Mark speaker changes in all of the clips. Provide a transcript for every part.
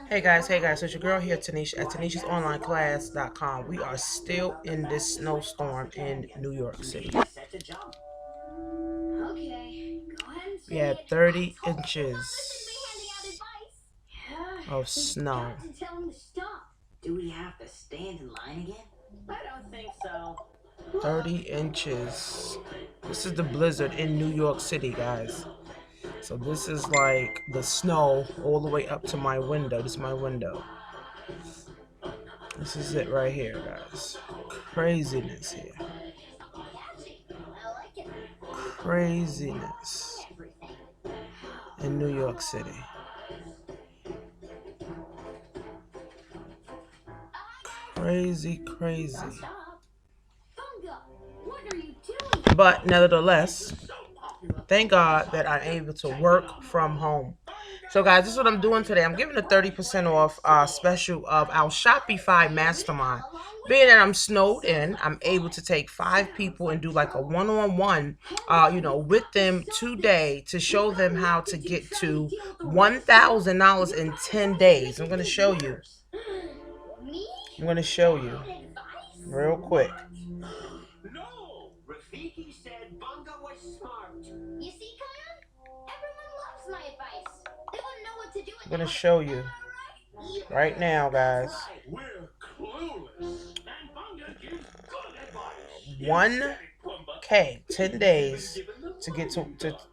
Speaker 1: Hey guys, so it's your girl here, Tanisha, at Tanisha'sOnlineClass.com. We are still in this snowstorm in New York City. We had 30 inches of snow.
Speaker 2: Do we have to stand in line again? I don't think so.
Speaker 1: 30 inches. This is the blizzard in New York City, guys. So this is like the snow all the way up to my window. This is my window. This is it right here, guys. Craziness here. Craziness in New York City. Crazy. But nevertheless, thank God that I'm able to work from home. So guys, this is what I'm doing today. I'm giving a 30% off special of our Shopify Mastermind. Being that I'm snowed in, I'm able to take 5 people and do like a one-on-one, with them today to show them how to get to $1,000 in 10 days. I'm going to show you. Real quick.
Speaker 2: No, Rafiki said Bunga was smart.
Speaker 3: You see, Kyle? Everyone loves my advice. They wouldn't know what to do.
Speaker 1: I'm going to show you right now, guys.
Speaker 2: We're clueless. And Bunga gives good advice.
Speaker 1: 1K, 10 days to get to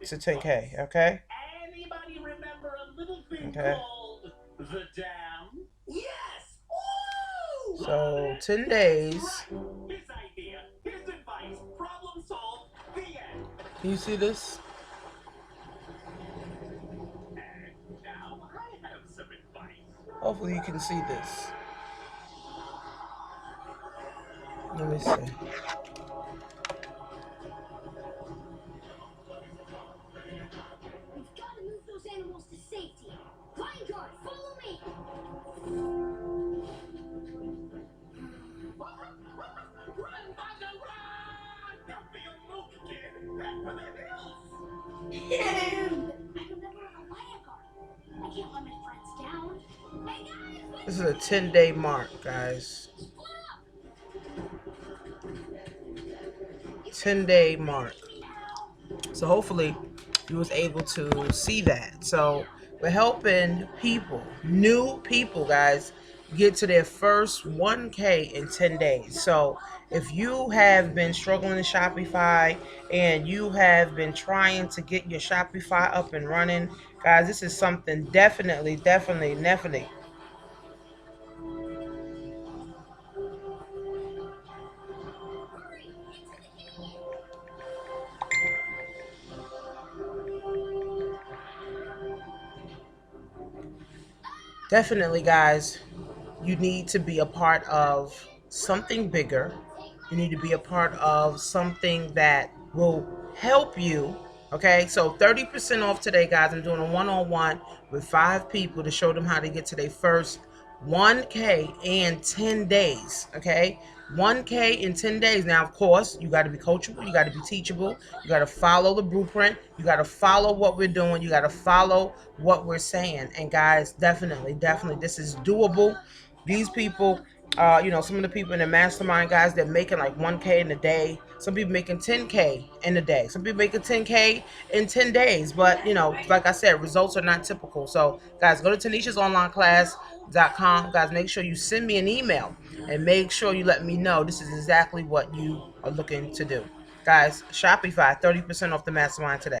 Speaker 1: 10K, okay?
Speaker 2: Anybody remember a little thing
Speaker 1: Okay.
Speaker 2: called the dam? Yes! Woo!
Speaker 1: So 10 days.
Speaker 2: His idea, his advice, problem solved, the end.
Speaker 1: Can you see this?
Speaker 2: And now I have some advice.
Speaker 1: Hopefully you can see this. Let me see.
Speaker 3: We've got to move those animals to safety. Vineyard, follow me.
Speaker 2: Run, Bunga, run! Don't be a mook kid. Back for the hills.
Speaker 3: Hit him! I remember a lion guard. I can't let my friends down. Hey guys,
Speaker 1: This is a 10-day mark, guys. 10-day mark. So hopefully you was able to see that. So we're helping people, new people, guys, get to their first 1K in 10 days. So if you have been struggling in Shopify and you have been trying to get your Shopify up and running, guys, this is something definitely. Definitely, guys, you need to be a part of something bigger. You need to be a part of something that will help you. Okay, so 30% off today, guys. I'm doing a one-on-one with 5 people to show them how to get to their first 1K in 10 days. Okay, 1K in 10 days. Now, of course, you got to be coachable. You got to be teachable. You got to follow the blueprint. You got to follow what we're doing. You got to follow what we're saying. And guys, definitely, this is doable. These people, some of the people in the mastermind, guys, they're making like 1K in a day. Some people making 10K in a day. Some people making 10K in 10 days. But, like I said, results are not typical. So, guys, go to Tanisha'sOnlineClass.com. Guys, make sure you send me an email and make sure you let me know this is exactly what you are looking to do. Guys, Shopify, 30% off the mastermind today.